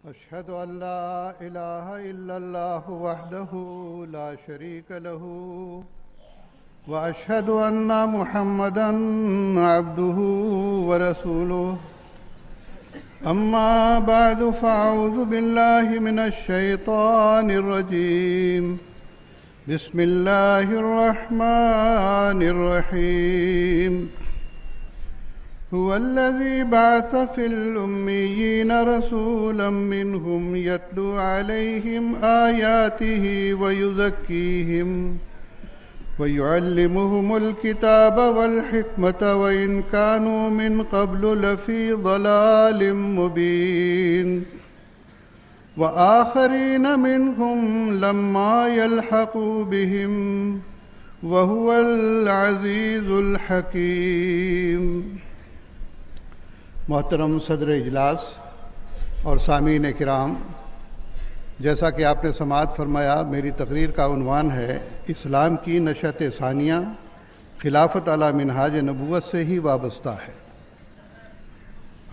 أشهد أن لا إله إلا الله وحده لا شريك له وأشهد أن محمدًا عبده ورسوله أما بعد فأعوذ بالله من الشيطان الرجيم بسم الله الرحمن الرحيم هو الذي بعث في الأميين رسولا منهم يتلو عليهم آياته ويزكيهم ويعلمهم الكتاب والحكمة وإن كانوا من قبل لفي ضلال مبين وآخرين منهم لما يلحقوا بهم وهو العزيز الحكيم۔ محترم صدر اجلاس اور سامعین کرام، جیسا کہ آپ نے سماعت فرمایا، میری تقریر کا عنوان ہے اسلام کی نشأت ثانیہ خلافت علی منہاج نبوت سے ہی وابستہ ہے۔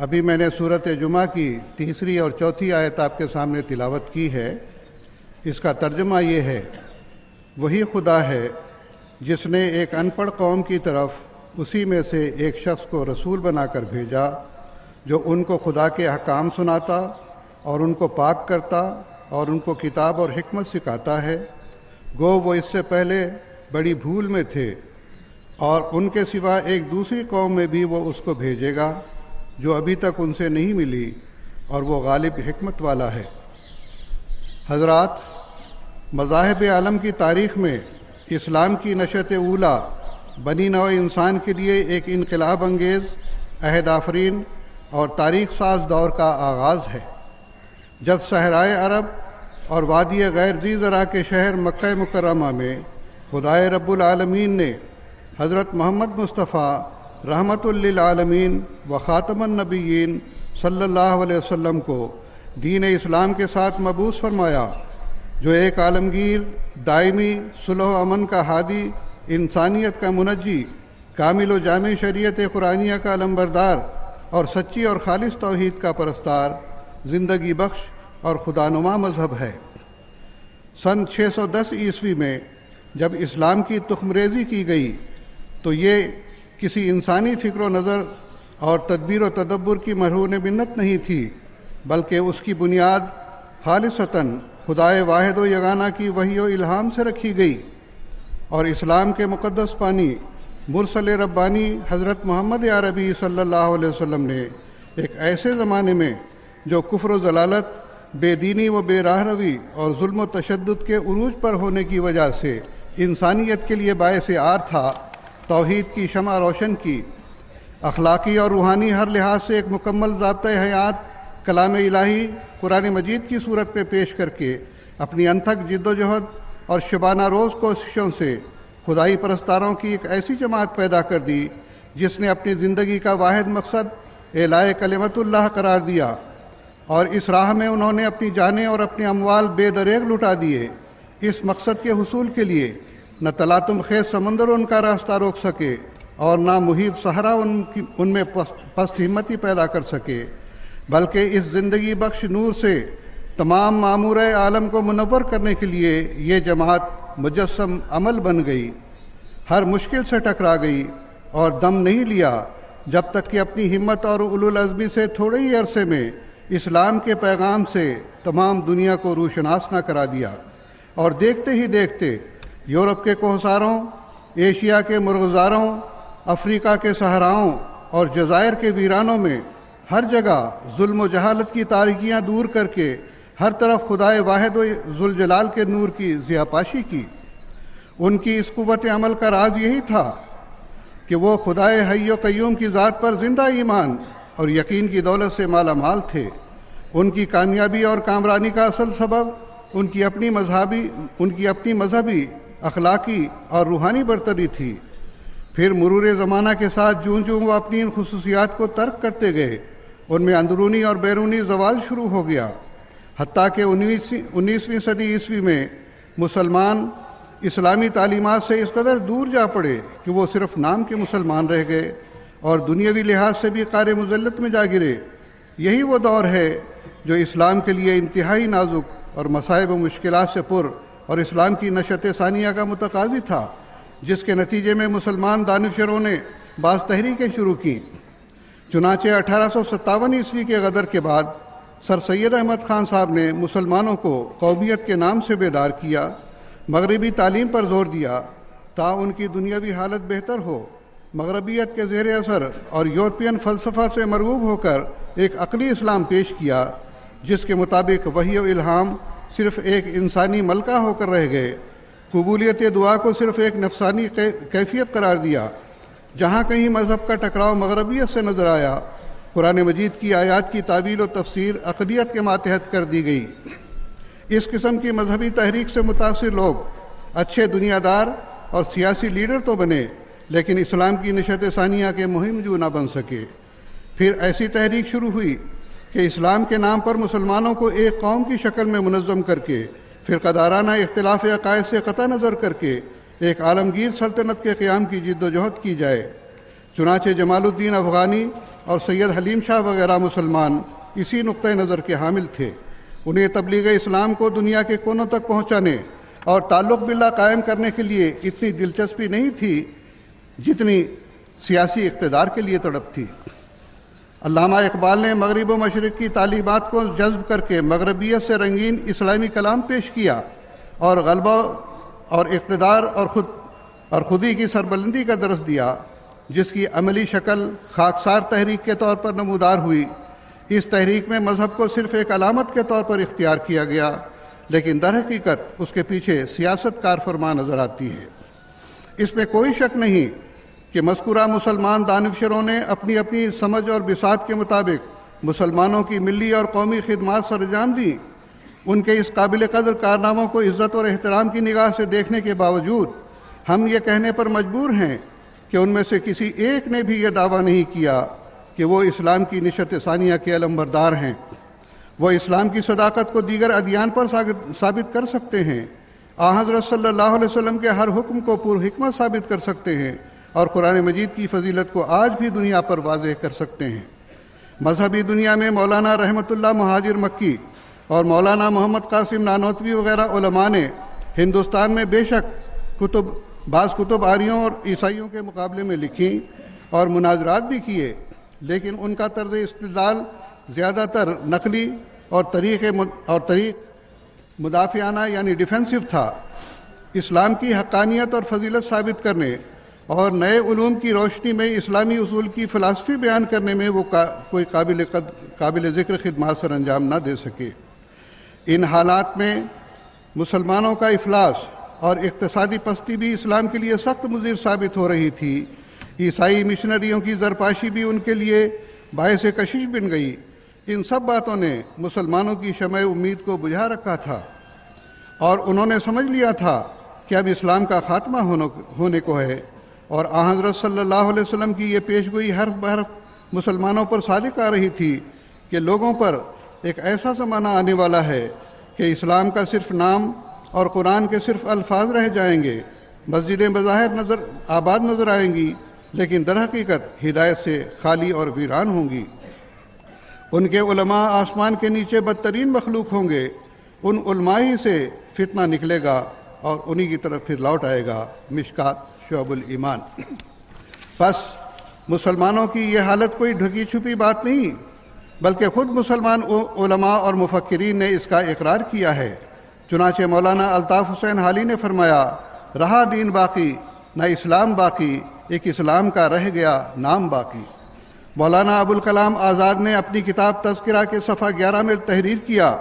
ابھی میں نے سورۃ جمعہ کی تیسری اور چوتھی آیت آپ کے سامنے تلاوت کی ہے۔ اس کا ترجمہ یہ ہے، وہی خدا ہے جس نے ایک ان پڑھ قوم کی طرف اسی میں سے ایک شخص کو رسول بنا کر بھیجا جو ان کو خدا کے احکام سناتا اور ان کو پاک کرتا اور ان کو کتاب اور حکمت سکھاتا ہے۔ گو وہ اس سے پہلے بڑی بھول میں تھے، اور ان کے سوا ایک دوسری قوم میں بھی وہ اس کو بھیجے گا جو ابھی تک ان سے نہیں ملی، اور وہ غالب حکمت والا ہے۔ حضرات، مذاہب عالم کی تاریخ میں اسلام کی نشأت اولیٰ بنی نوع انسان کے لیے ایک انقلاب انگیز، عہد آفرین اور تاریخ ساز دور کا آغاز ہے، جب صحرائے عرب اور وادی غیر ذی زرع کے شہر مکہ مکرمہ میں خدائے رب العالمین نے حضرت محمد مصطفیٰ رحمت للعالمین و خاتم النبیین صلی اللہ علیہ وسلم کو دین اسلام کے ساتھ مبعوث فرمایا، جو ایک عالمگیر، دائمی صلح و امن کا ہادی، انسانیت کا منجی، کامل و جامع شریعت قرآنیہ کا علمبردار اور سچی اور خالص توحید کا پرستار، زندگی بخش اور خدا نما مذہب ہے۔ سن 610 عیسوی میں جب اسلام کی تخم ریزی کی گئی تو یہ کسی انسانی فکر و نظر اور تدبیر و تدبر کی مرہون منت نہیں تھی، بلکہ اس کی بنیاد خالصتاً خدائے واحد و یگانہ کی وحی و الہام سے رکھی گئی، اور اسلام کے مقدس پانی مرسل ربانی حضرت محمد عربی صلی اللہ علیہ وسلم نے ایک ایسے زمانے میں جو کفر و ضلالت، بے دینی و بے راہ روی اور ظلم و تشدد کے عروج پر ہونے کی وجہ سے انسانیت کے لیے باعث عار تھا، توحید کی شمع روشن کی، اخلاقی اور روحانی ہر لحاظ سے ایک مکمل ضابطۂ حیات کلام الہی قرآن مجید کی صورت میں پیش کر کے اپنی انتھک جد و جہد اور شبانہ روز کوششوں سے خدائی پرستاروں کی ایک ایسی جماعت پیدا کر دی جس نے اپنی زندگی کا واحد مقصد اعلاء کلمت اللہ قرار دیا، اور اس راہ میں انہوں نے اپنی جانیں اور اپنے اموال بے دریغ لٹا دیے۔ اس مقصد کے حصول کے لیے نہ تلاطم خیز سمندر ان کا راستہ روک سکے اور نہ محیط صحرا ان میں پست ہمتی پیدا کر سکے، بلکہ اس زندگی بخش نور سے تمام معمور عالم کو منور کرنے کے لیے یہ جماعت مجسم عمل بن گئی، ہر مشکل سے ٹکرا گئی اور دم نہیں لیا جب تک کہ اپنی ہمت اور اولو العزمی سے تھوڑے ہی عرصے میں اسلام کے پیغام سے تمام دنیا کو روشناس نہ کرا دیا، اور دیکھتے ہی دیکھتے یورپ کے کوہساروں، ایشیا کے مرغزاروں، افریقہ کے صحراؤں اور جزائر کے ویرانوں میں ہر جگہ ظلم و جہالت کی تاریکیاں دور کر کے ہر طرف خدائے واحد و ذوالجلال کے نور کی ضیاپاشی کی۔ ان کی اس قوت عمل کا راز یہی تھا کہ وہ خدائے حی و قیوم کی ذات پر زندہ ایمان اور یقین کی دولت سے مالا مال تھے۔ ان کی کامیابی اور کامرانی کا اصل سبب ان کی اپنی مذہبی، اخلاقی اور روحانی برتری تھی۔ پھر مرور زمانہ کے ساتھ جوں جوں وہ اپنی ان خصوصیات کو ترک کرتے گئے، ان میں اندرونی اور بیرونی زوال شروع ہو گیا، حتیٰ کہ 19ویں صدی عیسوی میں مسلمان اسلامی تعلیمات سے اس قدر دور جا پڑے کہ وہ صرف نام کے مسلمان رہ گئے اور دنیاوی لحاظ سے بھی قار مذلت میں جا گرے۔ یہی وہ دور ہے جو اسلام کے لیے انتہائی نازک اور مصائب و مشکلات سے پر اور اسلام کی نشت ثانیہ کا متقاضی تھا، جس کے نتیجے میں مسلمان دانشوروں نے بعض تحریکیں شروع کیں۔ چنانچہ 1857 عیسوی کے غدر کے بعد سر سید احمد خان صاحب نے مسلمانوں کو قومیت کے نام سے بیدار کیا، مغربی تعلیم پر زور دیا تا ان کی دنیاوی حالت بہتر ہو، مغربیت کے زیر اثر اور یورپین فلسفہ سے مرغوب ہو کر ایک عقلی اسلام پیش کیا، جس کے مطابق وحی و الہام صرف ایک انسانی ملکہ ہو کر رہ گئے، قبولیت دعا کو صرف ایک نفسانی کیفیت قرار دیا۔ جہاں کہیں مذہب کا ٹکراؤ مغربیت سے نظر آیا، قرآن مجید کی آیات کی تعویل و تفسیر عقلیت کے ماتحت کر دی گئی۔ اس قسم کی مذہبی تحریک سے متاثر لوگ اچھے دنیا دار اور سیاسی لیڈر تو بنے، لیکن اسلام کی نشت ثانیہ کے مہم جو نہ بن سکے۔ پھر ایسی تحریک شروع ہوئی کہ اسلام کے نام پر مسلمانوں کو ایک قوم کی شکل میں منظم کر کے، فرقہ دارانہ اختلاف عقائد سے قطع نظر کر کے ایک عالمگیر سلطنت کے قیام کی جد و جہد کی جائے۔ چنانچہ جمال الدین افغانی اور سید حلیم شاہ وغیرہ مسلمان اسی نقطہ نظر کے حامل تھے۔ انہیں تبلیغ اسلام کو دنیا کے کونوں تک پہنچانے اور تعلق باللہ قائم کرنے کے لیے اتنی دلچسپی نہیں تھی جتنی سیاسی اقتدار کے لیے تڑپ تھی۔ علامہ اقبال نے مغرب و مشرق کی تعلیمات کو جذب کر کے مغربیت سے رنگین اسلامی کلام پیش کیا اور غلبہ اور اقتدار اور خودی کی سربلندی کا درس دیا، جس کی عملی شکل خاکسار تحریک کے طور پر نمودار ہوئی۔ اس تحریک میں مذہب کو صرف ایک علامت کے طور پر اختیار کیا گیا، لیکن در حقیقت اس کے پیچھے سیاست کار فرما نظر آتی ہے۔ اس میں کوئی شک نہیں کہ مذکورہ مسلمان دانشوروں نے اپنی اپنی سمجھ اور بساط کے مطابق مسلمانوں کی ملی اور قومی خدمات سر انجام دی۔ ان کے اس قابل قدر کارناموں کو عزت اور احترام کی نگاہ سے دیکھنے کے باوجود ہم یہ کہنے پر مجبور ہیں کہ ان میں سے کسی ایک نے بھی یہ دعویٰ نہیں کیا کہ وہ اسلام کی نشت ثانیہ کے علمبردار ہیں۔ وہ اسلام کی صداقت کو دیگر ادیان پر ثابت کر سکتے ہیں، حضرت صلی اللہ علیہ وسلم کے ہر حکم کو پر حکمت ثابت کر سکتے ہیں اور قرآن مجید کی فضیلت کو آج بھی دنیا پر واضح کر سکتے ہیں۔ مذہبی دنیا میں مولانا رحمت اللہ مہاجر مکی اور مولانا محمد قاسم نانوتوی وغیرہ علماء نے ہندوستان میں بے شک بعض کتب آریوں اور عیسائیوں کے مقابلے میں لکھیں اور مناظرات بھی کیے، لیکن ان کا طرز استدلال زیادہ تر نقلی اور طریق مدافعانہ یعنی ڈیفینسو تھا۔ اسلام کی حقانیت اور فضیلت ثابت کرنے اور نئے علوم کی روشنی میں اسلامی اصول کی فلسفی بیان کرنے میں وہ کوئی قابل ذکر خدمات سر انجام نہ دے سکے۔ ان حالات میں مسلمانوں کا افلاس اور اقتصادی پستی بھی اسلام کے لیے سخت مضر ثابت ہو رہی تھی۔ عیسائی مشنریوں کی زرپاشی بھی ان کے لیے باعث کشش بن گئی۔ ان سب باتوں نے مسلمانوں کی شمع امید کو بجھا رکھا تھا اور انہوں نے سمجھ لیا تھا کہ اب اسلام کا خاتمہ ہونے کو ہے، اور حضرت صلی اللہ علیہ وسلم کی یہ پیش گوئی حرف بحرف مسلمانوں پر صادق آ رہی تھی کہ لوگوں پر ایک ایسا زمانہ آنے والا ہے کہ اسلام کا صرف نام اور قرآن کے صرف الفاظ رہ جائیں گے، مسجدیں بظاہر آباد نظر آئیں گی، لیکن در حقیقت ہدایت سے خالی اور ویران ہوں گی۔ ان کے علماء آسمان کے نیچے بدترین مخلوق ہوں گے، ان علماء ہی سے فتنہ نکلے گا اور انہی کی طرف پھر لوٹ آئے گا۔ مشکات شعب الایمان۔ بس مسلمانوں کی یہ حالت کوئی ڈھکی چھپی بات نہیں، بلکہ خود مسلمان علماء اور مفکرین نے اس کا اقرار کیا ہے۔ چنانچہ مولانا الطاف حسین حالی نے فرمایا، رہا دین باقی نہ اسلام باقی، ایک اسلام کا رہ گیا نام باقی۔ مولانا ابوالکلام آزاد نے اپنی کتاب تذکرہ کے صفحہ 11 میں تحریر کیا،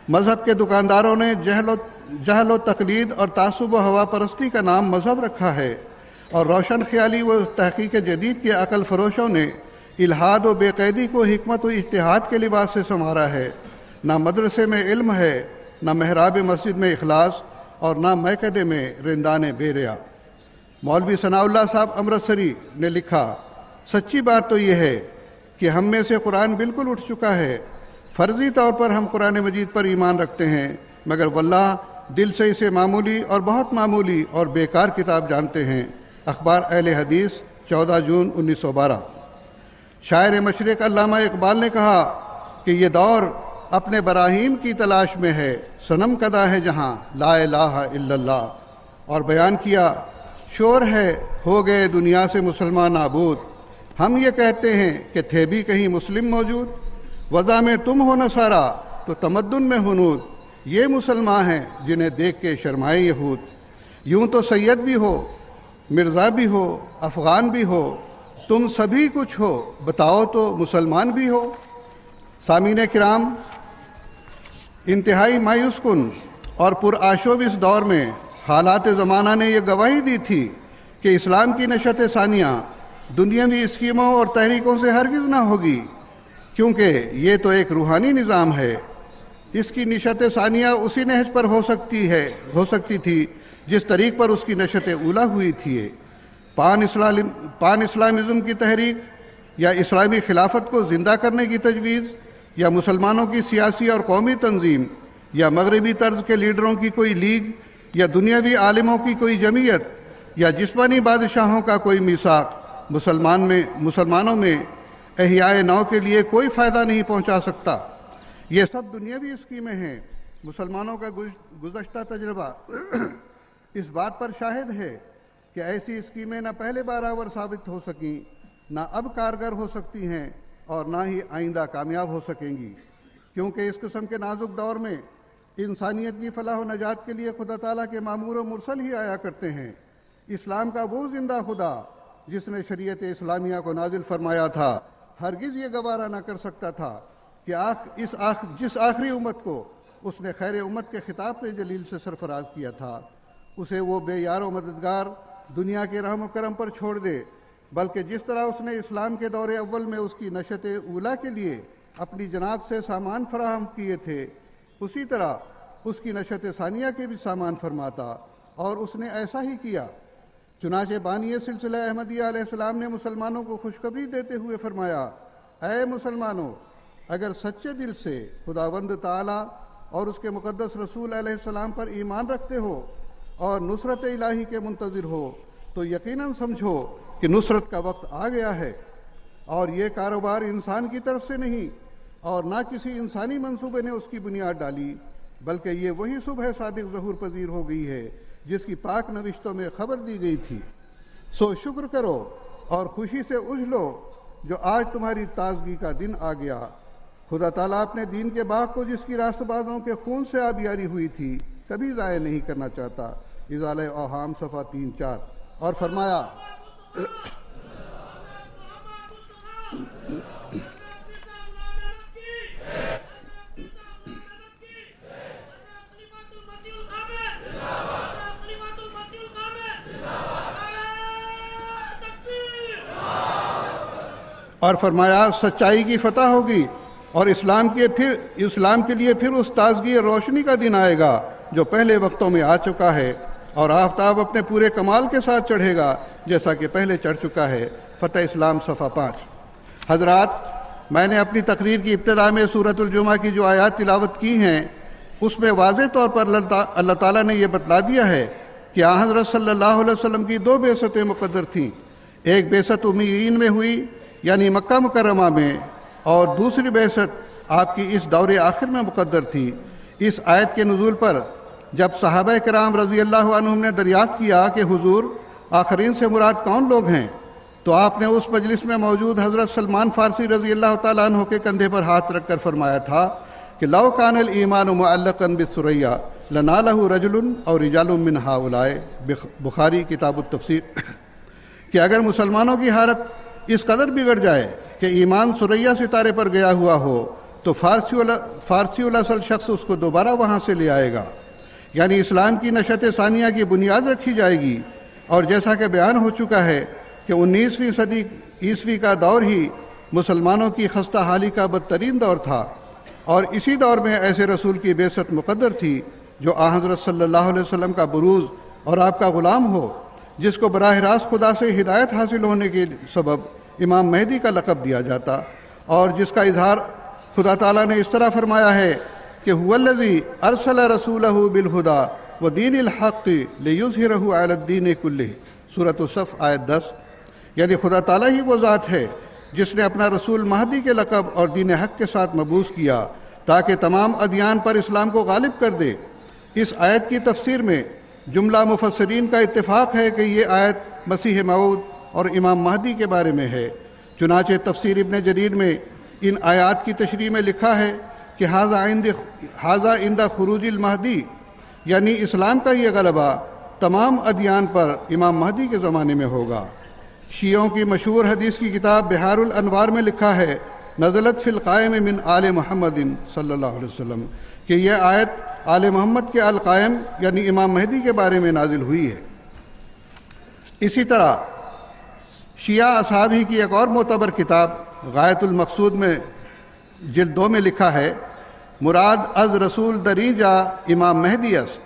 مذہب کے دکانداروں نے جہل و تقلید اور تعصب و ہوا پرستی کا نام مذہب رکھا ہے، اور روشن خیالی و تحقیق جدید کے عقل فروشوں نے الحاد و بے قیدی کو حکمت و اجتہاد کے لباس سے سنوارا ہے۔ نہ مدرسے میں علم ہے، نہ محراب مسجد میں اخلاص، اور نہ میکدے میں رندان بے ریا۔ مولوی ثناء اللہ صاحب امرتسری نے لکھا، سچی بات تو یہ ہے کہ ہم میں سے قرآن بالکل اٹھ چکا ہے۔ فرضی طور پر ہم قرآن مجید پر ایمان رکھتے ہیں، مگر واللہ دل سے اسے معمولی اور بہت معمولی اور بیکار کتاب جانتے ہیں۔ اخبار اہل حدیث 14 جون 1912۔ شاعر مشرق علامہ اقبال نے کہا کہ یہ دور اپنے براہیم کی تلاش میں ہے، صنم کدا ہے جہاں لا الہ الا اللہ، اور بیان کیا شور ہے ہو گئے دنیا سے مسلمان نابود، ہم یہ کہتے ہیں کہ تھے بھی کہیں مسلم موجود، وضع میں تم ہو نصارا تو تمدن میں ہنود، یہ مسلمان ہیں جنہیں دیکھ کے شرمائے یہود، یوں تو سید بھی ہو مرزا بھی ہو افغان بھی ہو، تم سبھی کچھ ہو بتاؤ تو مسلمان بھی ہو۔ سامعین کرام، انتہائی مایوس کن اور پرآشوب اس دور میں حالات زمانہ نے یہ گواہی دی تھی کہ اسلام کی نشت ثانیہ دنیاوی اسکیموں اور تحریکوں سے ہرگز نہ ہوگی، کیونکہ یہ تو ایک روحانی نظام ہے۔ اس کی نشت ثانیہ اسی نہج پر ہو سکتی تھی جس طریق پر اس کی نشت اولیٰ ہوئی تھی۔ پان اسلامزم کی تحریک یا اسلامی خلافت کو زندہ کرنے کی تجویز، یا مسلمانوں کی سیاسی اور قومی تنظیم، یا مغربی طرز کے لیڈروں کی کوئی لیگ، یا دنیاوی عالموں کی کوئی جمعیت، یا جسمانی بادشاہوں کا کوئی میثاق مسلمانوں میں احیاء نو کے لیے کوئی فائدہ نہیں پہنچا سکتا۔ یہ سب دنیاوی اسکیمیں ہیں۔ مسلمانوں کا گزشتہ تجربہ اس بات پر شاہد ہے کہ ایسی اسکیمیں نہ پہلے برابر ثابت ہو سکیں، نہ اب کارگر ہو سکتی ہیں، اور نہ ہی آئندہ کامیاب ہو سکیں گی، کیونکہ اس قسم کے نازک دور میں انسانیت کی فلاح و نجات کے لیے خدا تعالیٰ کے مامور و مرسل ہی آیا کرتے ہیں۔ اسلام کا وہ زندہ خدا جس نے شریعت اسلامیہ کو نازل فرمایا تھا، ہرگز یہ گوارا نہ کر سکتا تھا کہ جس آخری امت کو اس نے خیر امت کے خطاب پہ جلیل سے سرفراز کیا تھا، اسے وہ بے یار و مددگار دنیا کے رحم و کرم پر چھوڑ دے، بلکہ جس طرح اس نے اسلام کے دور اول میں اس کی نشت اولیٰ کے لیے اپنی جناب سے سامان فراہم کیے تھے، اسی طرح اس کی نشت ثانیہ کے بھی سامان فرماتا، اور اس نے ایسا ہی کیا۔ چنانچہ بانی سلسلہ احمدیہ علیہ السلام نے مسلمانوں کو خوشخبری دیتے ہوئے فرمایا، اے مسلمانوں، اگر سچے دل سے خداوند تعالیٰ اور اس کے مقدس رسول علیہ السلام پر ایمان رکھتے ہو اور نصرت الہی کے منتظر ہو، تو یقیناً سمجھو کہ نصرت کا وقت آ گیا ہے، اور یہ کاروبار انسان کی طرف سے نہیں اور نہ کسی انسانی منصوبے نے اس کی بنیاد ڈالی، بلکہ یہ وہی صبح صادق ظہور پذیر ہو گئی ہے جس کی پاک نوشتوں میں خبر دی گئی تھی۔ سو شکر کرو اور خوشی سے اجلو جو آج تمہاری تازگی کا دن آ گیا۔ خدا تعالیٰ اپنے دین کے باغ کو جس کی راست بازوں کے خون سے آبیاری ہوئی تھی کبھی ضائع نہیں کرنا چاہتا۔ ازالہ اوہام صفحہ 3-4۔ اور فرمایا، سچائی کی فتح ہوگی اور اسلام کے لیے پھر اس تازگی اور روشنی کا دن آئے گا جو پہلے وقتوں میں آ چکا ہے، اور آفتاب اپنے پورے کمال کے ساتھ چڑھے گا جیسا کہ پہلے چڑھ چکا ہے۔ فتح اسلام صفحہ 5۔ حضرات، میں نے اپنی تقریر کی ابتدا میں سورۃ الجمعہ کی جو آیات تلاوت کی ہیں اس میں واضح طور پر اللہ تعالیٰ نے یہ بتلا دیا ہے کہ آن حضرت صلی اللہ علیہ وسلم کی 2 بعثتیں مقدر تھیں۔ ایک بعثت امیین میں ہوئی یعنی مکہ مکرمہ میں، اور دوسری بعثت آپ کی اس دور آخر میں مقدر تھی۔ اس آیت کے نزول پر جب صحابہ کرام رضی اللہ عنہم نے دریافت کیا کہ حضور آخرین سے مراد کون لوگ ہیں، تو آپ نے اس مجلس میں موجود حضرت سلمان فارسی رضی اللہ تعالیٰ عنہ کے کندھے پر ہاتھ رکھ کر فرمایا تھا کہ لو کان الایمان معلقا بالثریہ لنالہ رجل اور رجال من ہؤلاء، بخاری کتاب التفسیر، کہ اگر مسلمانوں کی حالت اس قدر بگڑ جائے کہ ایمان ثریہ ستارے پر گیا ہوا ہو تو فارسی الاصل شخص اس کو دوبارہ وہاں سے لے آئے گا، یعنی اسلام کی نشت ثانیہ کی بنیاد رکھی جائے گی۔ اور جیسا کہ بیان ہو چکا ہے کہ 19ویں صدی عیسوی کا دور ہی مسلمانوں کی خستہ حالی کا بدترین دور تھا، اور اسی دور میں ایسے رسول کی بعثت مقدر تھی جو آن حضرت صلی اللہ علیہ وسلم کا بروز اور آپ کا غلام ہو، جس کو براہ راست خدا سے ہدایت حاصل ہونے کے سبب امام مہدی کا لقب دیا جاتا، اور جس کا اظہار خدا تعالیٰ نے اس طرح فرمایا ہے کہ هو الذی ارسل رسولہ بالہدی ودین الحق لیظہرہ علی الدین کلہ، سورۃ الصف آیت 10۔ یعنی خدا تعالیٰ ہی وہ ذات ہے جس نے اپنا رسول مہدی کے لقب اور دین حق کے ساتھ مبعوث کیا تاکہ تمام ادیان پر اسلام کو غالب کر دے۔ اس آیت کی تفسیر میں جملہ مفسرین کا اتفاق ہے کہ یہ آیت مسیح موعود اور امام مہدی کے بارے میں ہے۔ چنانچہ تفسیر ابن جریر میں ان آیات کی تشریح میں لکھا ہے کہ ھذا عند خروج المہدی، یعنی اسلام کا یہ غلبہ تمام ادیان پر امام مہدی کے زمانے میں ہوگا۔ شیعوں کی مشہور حدیث کی کتاب بحار الانوار میں لکھا ہے نزلت فی القائم من آل محمد صلی اللہ علیہ وسلم، کہ یہ آیت آل محمد کے القائم یعنی امام مہدی کے بارے میں نازل ہوئی ہے۔ اسی طرح شیعہ اصحاب ہی کی ایک اور معتبر کتاب غایت المقصود میں جلد 2 میں لکھا ہے مراد از رسول دریجہ امام مہدی است،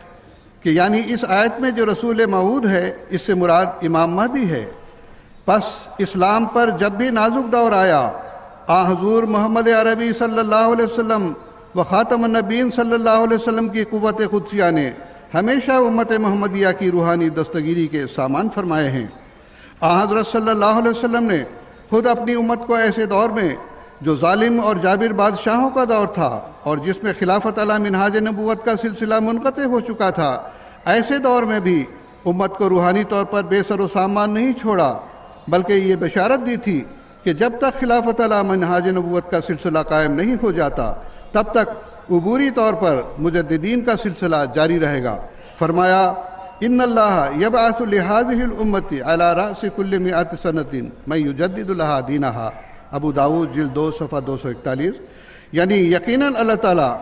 کہ یعنی اس آیت میں جو رسول موعود ہے اس سے مراد امام مہدی ہے۔ پس اسلام پر جب بھی نازک دور آیا، حضور محمد عربی صلی اللہ علیہ وسلم و خاتم النبیین صلی اللہ علیہ وسلم کی قوت قدسیہ نے ہمیشہ امت محمدیہ کی روحانی دستگیری کے سامان فرمائے ہیں۔ حضرت صلی اللہ علیہ وسلم نے خود اپنی امت کو ایسے دور میں جو ظالم اور جابر بادشاہوں کا دور تھا اور جس میں خلافت علی منہاج نبوت کا سلسلہ منقطع ہو چکا تھا، ایسے دور میں بھی امت کو روحانی طور پر بے سر و سامان نہیں چھوڑا، بلکہ یہ بشارت دی تھی کہ جب تک خلافت علی منہاج نبوت کا سلسلہ قائم نہیں ہو جاتا تب تک عبوری طور پر مجددین کا سلسلہ جاری رہے گا۔ فرمایا ان اللہ یبعث لہذہ الامت علی رأس کل 100 سنۃ من یجدد لہا دینہا، ابو داؤد جلد 2 صفحہ 241، یعنی یقیناً اللہ تعالیٰ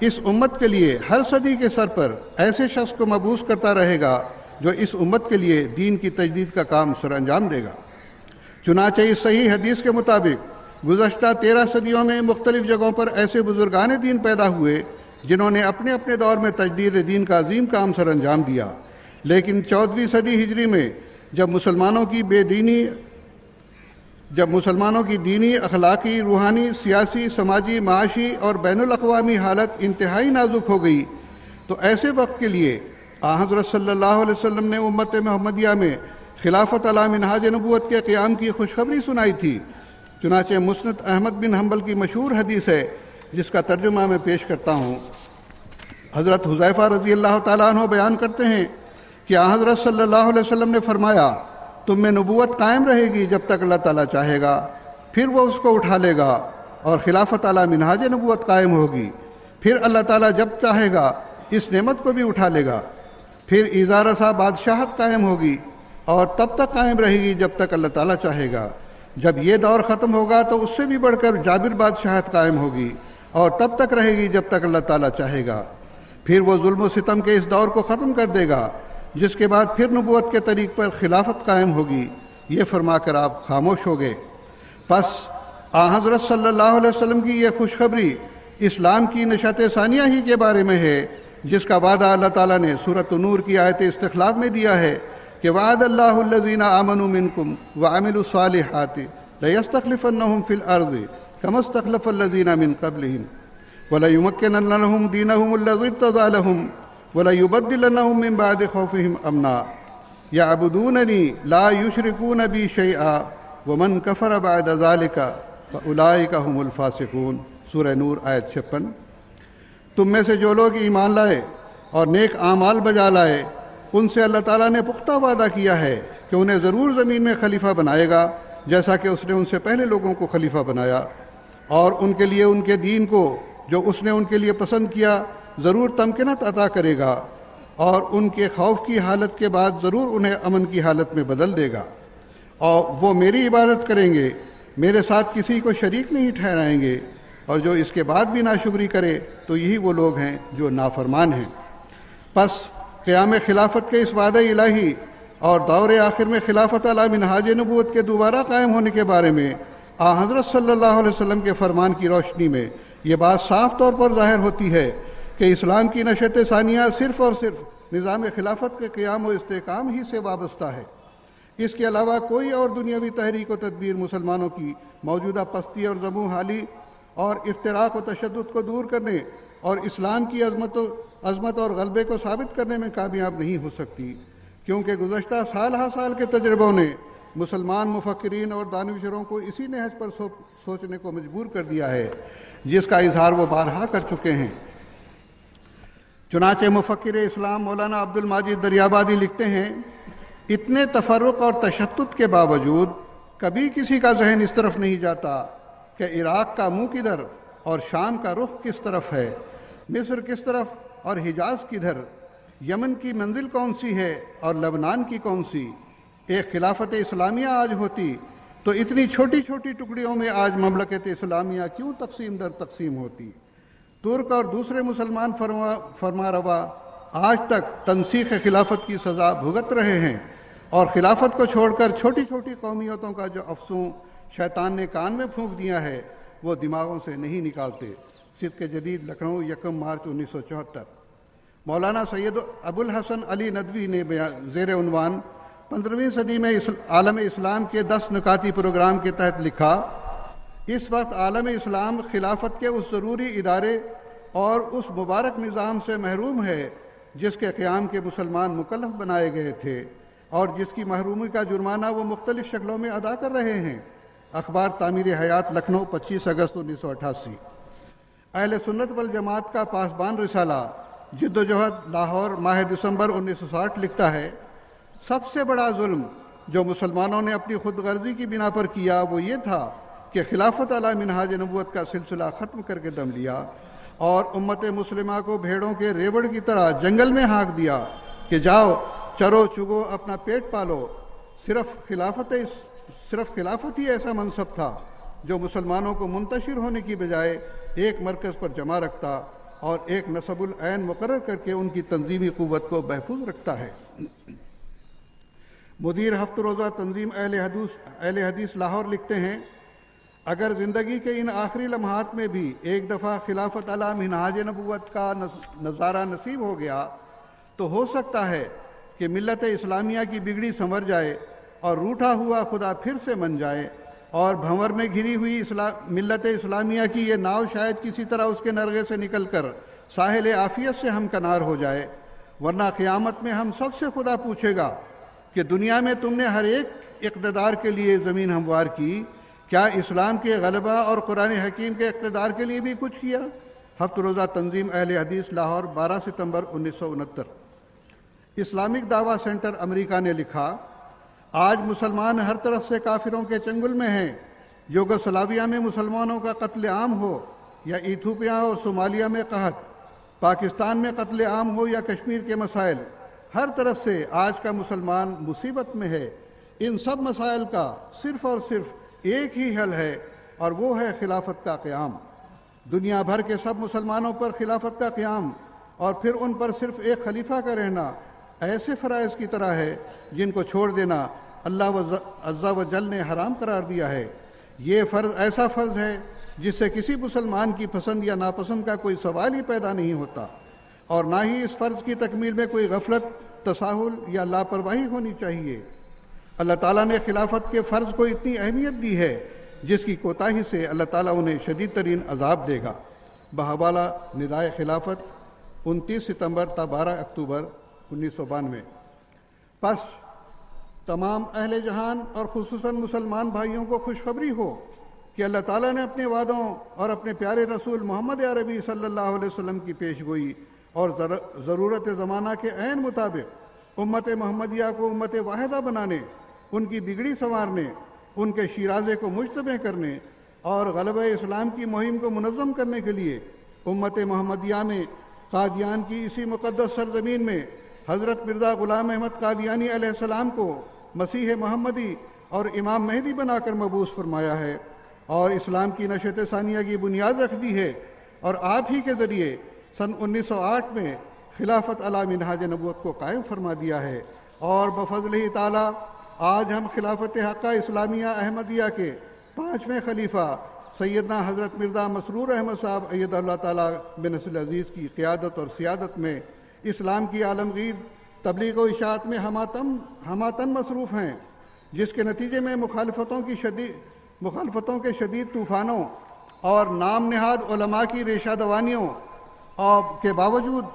اس امت کے لیے ہر صدی کے سر پر ایسے شخص کو مبعوث کرتا رہے گا جو اس امت کے لیے دین کی تجدید کا کام سر انجام دے گا۔ چنانچہ اس صحیح حدیث کے مطابق گزشتہ 13 صدیوں میں مختلف جگہوں پر ایسے بزرگان دین پیدا ہوئے جنہوں نے اپنے اپنے دور میں تجدید دین کا عظیم کام سر انجام دیا، لیکن 14ویں صدی ہجری میں جب مسلمانوں کی دینی، اخلاقی، روحانی، سیاسی، سماجی، معاشی اور بین الاقوامی حالت انتہائی نازک ہو گئی، تو ایسے وقت کے لیے حضرت صلی اللہ علیہ وسلم نے امت محمدیہ میں خلافت علی منہاج نبوت کے قیام کی خوشخبری سنائی تھی۔ چنانچہ مسند احمد بن حنبل کی مشہور حدیث ہے جس کا ترجمہ میں پیش کرتا ہوں۔ حضرت حذیفہ رضی اللہ تعالیٰ عنہ بیان کرتے ہیں کہ حضرت صلی اللہ علیہ وسلم نے فرمایا تم میں نبوت قائم رہے گی جب تک اللہ تعالیٰ چاہے گا، پھر وہ اس کو اٹھا لے گا، اور خلافت علی منہاج نبوت قائم ہوگی، پھر اللہ تعالیٰ جب چاہے گا اس نعمت کو بھی اٹھا لے گا، پھر ایذا رسا بادشاہت قائم ہوگی اور تب تک قائم رہے گی جب تک اللہ تعالیٰ چاہے گا۔ جب یہ دور ختم ہوگا تو اس سے بھی بڑھ کر جابر بادشاہت قائم ہوگی اور تب تک رہے گی جب تک اللہ تعالیٰ چاہے گا۔ پھر وہ ظلم و ستم کے اس دور کو ختم کر دے گا، جس کے بعد پھر نبوت کے طریق پر خلافت قائم ہوگی۔ یہ فرما کر آپ خاموش ہو گئے۔ پس حضرت صلی اللہ علیہ وسلم کی یہ خوشخبری اسلام کی نشأت ثانیہ ہی کے بارے میں ہے، جس کا وعدہ اللہ تعالیٰ نے سورۃ النور کی آیت استخلاف میں دیا ہے کہ وعد اللہ الذین آمنوا منکم وعملوا الصالحات لیستخلفنہم فی الارض کما استخلف الذین من قبلہم ولیمکنن لہم دینہم الذی ارتضی لہم ولیبدلنہم من بعد خوفہم امنا یعبدوننی لا یشرکون بی شیئا ومن کفر بعد ذلک فاولئک هم الفاسقون۔ سورہ نور آیت 56۔ تم میں سے جو لوگ ایمان لائے اور نیک اعمال بجا لائے ان سے اللہ تعالیٰ نے پختہ وعدہ کیا ہے کہ انہیں ضرور زمین میں خلیفہ بنائے گا، جیسا کہ اس نے ان سے پہلے لوگوں کو خلیفہ بنایا، اور ان کے لیے ان کے دین کو جو اس نے ان کے لیے پسند کیا ضرور تمکنت عطا کرے گا، اور ان کے خوف کی حالت کے بعد ضرور انہیں امن کی حالت میں بدل دے گا، اور وہ میری عبادت کریں گے، میرے ساتھ کسی کو شریک نہیں ٹھہرائیں گے، اور جو اس کے بعد بھی ناشکری کرے تو یہی وہ لوگ ہیں جو نافرمان ہیں۔ پس قیام خلافت کے اس وعدہ الہی اور دور آخر میں خلافت علی منہاج نبوت کے دوبارہ قائم ہونے کے بارے میں حضرت صلی اللہ علیہ وسلم کے فرمان کی روشنی میں یہ بات صاف طور پر ظاہر ہوتی ہے کہ اسلام کی نشأت ثانیہ صرف اور صرف نظام خلافت کے قیام و استحکام ہی سے وابستہ ہے۔ اس کے علاوہ کوئی اور دنیاوی تحریک و تدبیر مسلمانوں کی موجودہ پستی اور ذمو حالی اور افتراق و تشدد کو دور کرنے اور اسلام کی عظمت اور غلبے کو ثابت کرنے میں کامیاب نہیں ہو سکتی، کیونکہ گزشتہ سال ہا سال کے تجربوں نے مسلمان مفکرین اور دانشوروں کو اسی نہج پر سوچنے کو مجبور کر دیا ہے جس کا اظہار وہ بارہا کر چکے ہیں۔ چنانچہ مفکر اسلام مولانا عبد الماجد دریابادی لکھتے ہیں، اتنے تفرق اور تشدد کے باوجود کبھی کسی کا ذہن اس طرف نہیں جاتا کہ عراق کا منہ کدھر اور شام کا رخ کس طرف ہے، مصر کس طرف اور حجاز کدھر، یمن کی منزل کون سی ہے اور لبنان کی کون سی۔ ایک خلافت اسلامیہ آج ہوتی تو اتنی چھوٹی چھوٹی ٹکڑیوں میں آج مملکت اسلامیہ کیوں تقسیم در تقسیم ہوتی۔ ترک اور دوسرے مسلمان فرما روا آج تک تنسیخ خلافت کی سزا بھگت رہے ہیں، اور خلافت کو چھوڑ کر چھوٹی چھوٹی قومیتوں کا جو افسون شیطان نے کان میں پھونک دیا ہے وہ دماغوں سے نہیں نکالتے۔ صدق جدید، لکھنؤ، 1 مارچ 1974۔ مولانا سید ابو الحسن علی ندوی نے زیر عنوان 15ویں صدی میں عالم اسلام کے 10 نکاتی پروگرام کے تحت لکھا، اس وقت عالم اسلام خلافت کے اس ضروری ادارے اور اس مبارک نظام سے محروم ہے جس کے قیام کے مسلمان مکلف بنائے گئے تھے اور جس کی محرومی کا جرمانہ وہ مختلف شکلوں میں ادا کر رہے ہیں۔ اخبار تعمیر حیات، لکھنؤ، 25 اگست 1988۔ اہل سنت والجماعت کا پاسبان رسالہ جد و جہد، لاہور، ماہ دسمبر 1960 لکھتا ہے، سب سے بڑا ظلم جو مسلمانوں نے اپنی خود غرضی کی بنا پر کیا وہ یہ تھا کہ خلافت علی منہاج نبوت کا سلسلہ ختم کر کے دم لیا اور امت مسلمہ کو بھیڑوں کے ریوڑ کی طرح جنگل میں ہانک دیا کہ جاؤ چرو چگو اپنا پیٹ پالو۔ صرف خلافت ہی ایسا منصب تھا جو مسلمانوں کو منتشر ہونے کی بجائے ایک مرکز پر جمع رکھتا اور ایک نصب العین مقرر کر کے ان کی تنظیمی قوت کو محفوظ رکھتا ہے۔ مدیر ہفت روزہ تنظیم اہل حدیث لاہور لکھتے ہیں، اگر زندگی کے ان آخری لمحات میں بھی ایک دفعہ خلافت علی منہاج نبوت کا نظارہ نصیب ہو گیا تو ہو سکتا ہے کہ ملت اسلامیہ کی بگڑی سنور جائے اور روٹھا ہوا خدا پھر سے من جائے، اور بھنور میں گھری ہوئی ملت اسلامیہ کی یہ ناؤ شاید کسی طرح اس کے نرغے سے نکل کر ساحل عافیت سے ہمکنار ہو جائے، ورنہ قیامت میں ہم سب سے خدا پوچھے گا کہ دنیا میں تم نے ہر ایک اقتدار کے لیے زمین ہموار کی، کیا اسلام کے غلبہ اور قرآن حکیم کے اقتدار کے لیے بھی کچھ کیا؟ ہفت روزہ تنظیم اہل حدیث لاہور، 12 ستمبر 1969۔ اسلامک دعویٰ سینٹر امریکہ نے لکھا، آج مسلمان ہر طرف سے کافروں کے چنگل میں ہیں۔ یوگوسلاویہ میں مسلمانوں کا قتل عام ہو یا ایتھوپیا اور صومالیہ میں قحط، پاکستان میں قتل عام ہو یا کشمیر کے مسائل، ہر طرف سے آج کا مسلمان مصیبت میں ہے۔ ان سب مسائل کا صرف اور صرف ایک ہی حل ہے اور وہ ہے خلافت کا قیام۔ دنیا بھر کے سب مسلمانوں پر خلافت کا قیام اور پھر ان پر صرف ایک خلیفہ کا رہنا ایسے فرائض کی طرح ہے جن کو چھوڑ دینا اللہ عز و جل نے حرام قرار دیا ہے۔ یہ فرض ایسا فرض ہے جس سے کسی مسلمان کی پسند یا ناپسند کا کوئی سوال ہی پیدا نہیں ہوتا، اور نہ ہی اس فرض کی تکمیل میں کوئی غفلت، تساہل یا لاپرواہی ہونی چاہیے۔ اللہ تعالیٰ نے خلافت کے فرض کو اتنی اہمیت دی ہے جس کی کوتاہی سے اللہ تعالیٰ انہیں شدید ترین عذاب دے گا۔ بحوالہ ندائے خلافت، 29 ستمبر تا 12 اکتوبر 1992۔ پس تمام اہل جہان اور خصوصاً مسلمان بھائیوں کو خوشخبری ہو کہ اللہ تعالیٰ نے اپنے وعدوں اور اپنے پیارے رسول محمد عربی صلی اللہ علیہ وسلم کی پیش گوئی اور ضرورت زمانہ کے عین مطابق امت محمدیہ کو امت واحدہ بنانے، ان کی بگڑی سنوارنے، ان کے شیرازے کو مجتمع کرنے اور غلبہ اسلام کی مہم کو منظم کرنے کے لیے امت محمدیہ میں قادیان کی اسی مقدس سرزمین میں حضرت مرزا غلام احمد قادیانی علیہ السلام کو مسیح محمدی اور امام مہدی بنا کر مبعوث فرمایا ہے اور اسلام کی نشأت ثانیہ کی بنیاد رکھ دی ہے، اور آپ ہی کے ذریعے سن 1908 میں خلافت علی منہاج نبوت کو قائم فرما دیا ہے، اور بفضلہ تعالی آج ہم خلافت حقہ اسلامیہ احمدیہ کے 5ویں خلیفہ سیدنا حضرت مرزا مسرور احمد صاحب اید اللہ تعالیٰ بنصر العزیز کی قیادت اور سیادت میں اسلام کی عالمگیر تبلیغ و اشاعت میں ہماتن مصروف ہیں، جس کے نتیجے میں مخالفتوں کے شدید طوفانوں اور نام نہاد علماء کی ریشہ دوانیوں کے باوجود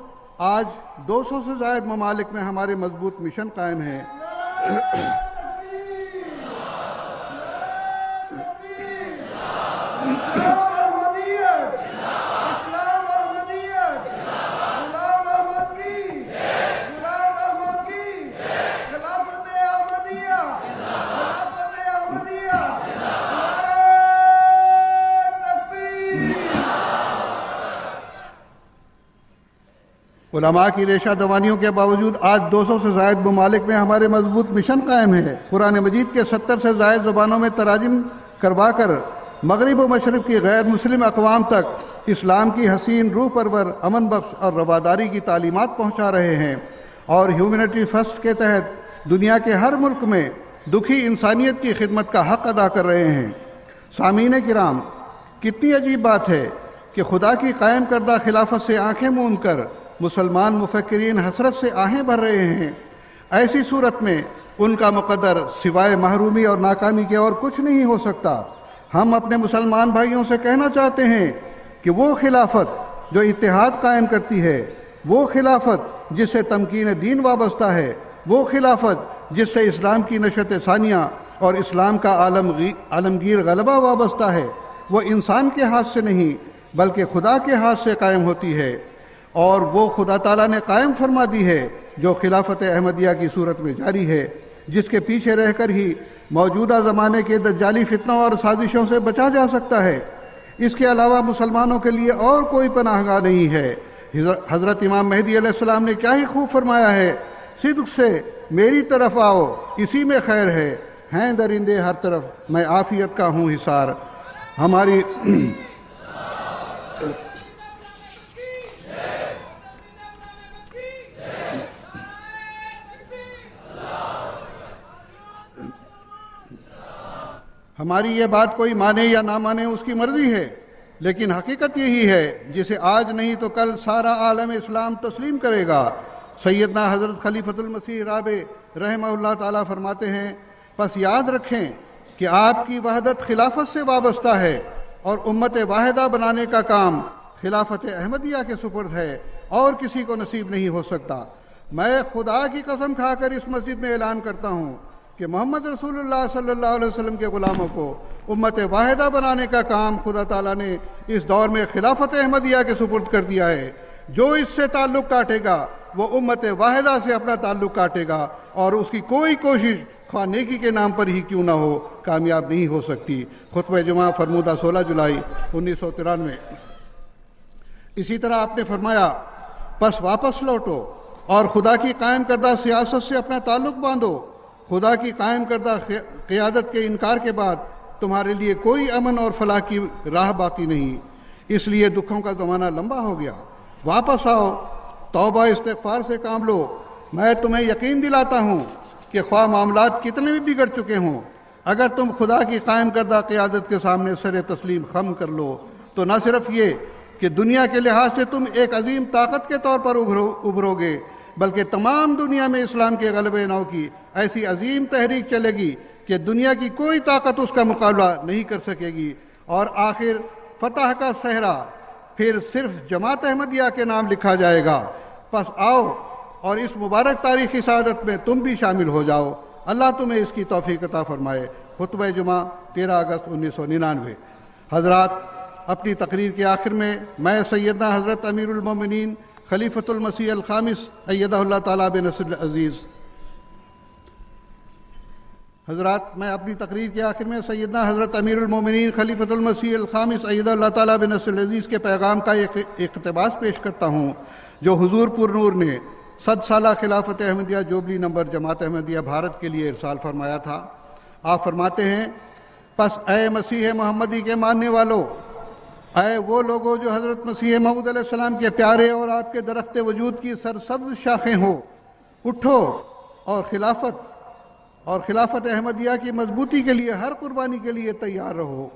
آج 200 سے زائد ممالک میں ہمارے مضبوط مشن قائم ہیں۔ علماء کی ریشہ دوانیوں کے باوجود آج 200 سے زائد ممالک میں ہمارے مضبوط مشن قائم ہے۔ قرآن مجید کے 70 سے زائد زبانوں میں تراجم کروا کر مغرب و مشرق کی غیر مسلم اقوام تک اسلام کی حسین روح پرور، امن بخش اور رواداری کی تعلیمات پہنچا رہے ہیں، اور ہیومینٹی فرسٹ کے تحت دنیا کے ہر ملک میں دکھی انسانیت کی خدمت کا حق ادا کر رہے ہیں۔ سامعین کرام، کتنی عجیب بات ہے کہ خدا کی قائم کردہ خلافت سے آنکھیں موند کر مسلمان مفکرین حسرت سے آہیں بھر رہے ہیں۔ ایسی صورت میں ان کا مقدر سوائے محرومی اور ناکامی کے اور کچھ نہیں ہو سکتا۔ ہم اپنے مسلمان بھائیوں سے کہنا چاہتے ہیں کہ وہ خلافت جو اتحاد قائم کرتی ہے، وہ خلافت جس سے تمکین دین وابستہ ہے، وہ خلافت جس سے اسلام کی نشت ثانیہ اور اسلام کا عالمگیر غلبہ وابستہ ہے، وہ انسان کے ہاتھ سے نہیں بلکہ خدا کے ہاتھ سے قائم ہوتی ہے، اور وہ خدا تعالیٰ نے قائم فرما دی ہے، جو خلافت احمدیہ کی صورت میں جاری ہے، جس کے پیچھے رہ کر ہی موجودہ زمانے کے دجالی فتنوں اور سازشوں سے بچا جا سکتا ہے۔ اس کے علاوہ مسلمانوں کے لیے اور کوئی پناہ گاہ نہیں ہے۔ حضرت امام مہدی علیہ السلام نے کیا ہی خوب فرمایا ہے، صدق سے میری طرف آؤ، اسی میں خیر ہے، ہیں درندے ہر طرف، میں عافیت کا ہوں حصار۔ ہماری یہ بات کوئی مانے یا نہ مانے اس کی مرضی ہے، لیکن حقیقت یہی ہے جسے آج نہیں تو کل سارا عالم اسلام تسلیم کرے گا۔ سیدنا حضرت خلیفۃ المسیح رابع رحمہ اللہ تعالیٰ فرماتے ہیں، پس یاد رکھیں کہ آپ کی وحدت خلافت سے وابستہ ہے، اور امت واحدہ بنانے کا کام خلافت احمدیہ کے سپرد ہے، اور کسی کو نصیب نہیں ہو سکتا۔ میں خدا کی قسم کھا کر اس مسجد میں اعلان کرتا ہوں کہ محمد رسول اللہ صلی اللہ علیہ وسلم کے غلاموں کو امت واحدہ بنانے کا کام خدا تعالیٰ نے اس دور میں خلافت احمدیہ کے سپرد کر دیا ہے۔ جو اس سے تعلق کاٹے گا وہ امت واحدہ سے اپنا تعلق کاٹے گا، اور اس کی کوئی کوشش خواہ نیکی کے نام پر ہی کیوں نہ ہو کامیاب نہیں ہو سکتی۔ خطبہ جمعہ فرمودہ 16 جولائی 1993۔ اسی طرح آپ نے فرمایا، پس واپس لوٹو اور خدا کی قائم کردہ سیاست سے اپنا تعلق باندھو۔ خدا کی قائم کردہ قیادت کے انکار کے بعد تمہارے لیے کوئی امن اور فلاح کی راہ باقی نہیں، اس لیے دکھوں کا زمانہ لمبا ہو گیا۔ واپس آؤ، توبہ استغفار سے کام لو۔ میں تمہیں یقین دلاتا ہوں کہ خواہ معاملات کتنے بھی بگڑ چکے ہوں، اگر تم خدا کی قائم کردہ قیادت کے سامنے سر تسلیم خم کر لو تو نہ صرف یہ کہ دنیا کے لحاظ سے تم ایک عظیم طاقت کے طور پر ابھرو گے، بلکہ تمام دنیا میں اسلام کے غلبہ نو کی ایسی عظیم تحریک چلے گی کہ دنیا کی کوئی طاقت اس کا مقابلہ نہیں کر سکے گی، اور آخر فتح کا صحرا پھر صرف جماعت احمدیہ کے نام لکھا جائے گا۔ پس آؤ اور اس مبارک تاریخی سعادت میں تم بھی شامل ہو جاؤ۔ اللہ تمہیں اس کی توفیق عطا فرمائے۔ خطبہ جمعہ 13 اگست 1999۔ حضرات، اپنی تقریر کے آخر میں سیدنا حضرت امیر المومنین خلیفۃ المسیح الخامس ایدہ اللہ تعالیٰ بنصر العزیز میں اپنی تقریر کے آخر میں سیدنا حضرت امیر المومنین خلیفۃ المسیح الخامس ایدہ اللہ تعالیٰ بنصر العزیز کے پیغام کا ایک اقتباس پیش کرتا ہوں، جو حضور پر نور نے 100 سالہ خلافت احمدیہ جوبلی نمبر جماعت احمدیہ بھارت کے لیے ارسال فرمایا تھا۔ آپ فرماتے ہیں، پس اے مسیح محمدی کے ماننے والو، اے وہ لوگوں جو حضرت مسیح موعود علیہ السلام کے پیارے اور آپ کے درخت وجود کی سرسبز شاخیں ہو، اٹھو اور خلافت احمدیہ کی مضبوطی کے لیے ہر قربانی کے لیے تیار رہو،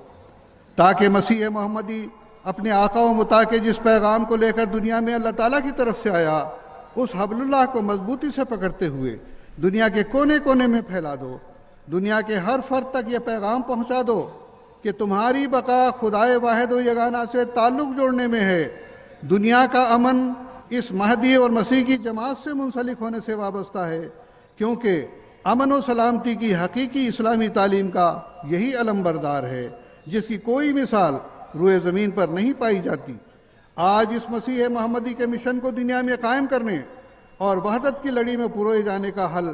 تاکہ مسیح محمدی اپنے آقا و مطاع کے جس پیغام کو لے کر دنیا میں اللہ تعالیٰ کی طرف سے آیا، اس حبل اللہ کو مضبوطی سے پکڑتے ہوئے دنیا کے کونے کونے میں پھیلا دو۔ دنیا کے ہر فرد تک یہ پیغام پہنچا دو کہ تمہاری بقا خدائے واحد و یگانہ سے تعلق جوڑنے میں ہے۔ دنیا کا امن اس مہدی اور مسیح کی جماعت سے منسلک ہونے سے وابستہ ہے، کیونکہ امن و سلامتی کی حقیقی اسلامی تعلیم کا یہی علم بردار ہے، جس کی کوئی مثال روئے زمین پر نہیں پائی جاتی۔ آج اس مسیح محمدی کے مشن کو دنیا میں قائم کرنے اور وحدت کی لڑی میں پروئے جانے کا حل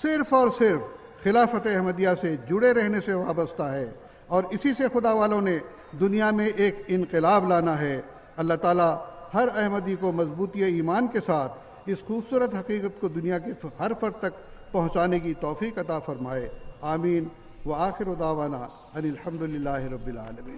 صرف اور صرف خلافت احمدیہ سے جڑے رہنے سے وابستہ ہے، اور اسی سے خدا والوں نے دنیا میں ایک انقلاب لانا ہے۔ اللہ تعالیٰ ہر احمدی کو مضبوطی ایمان کے ساتھ اس خوبصورت حقیقت کو دنیا کے ہر فرد تک پہنچانے کی توفیق عطا فرمائے، آمین۔ وآخر دعوانا ان الحمد للہ رب العالمین۔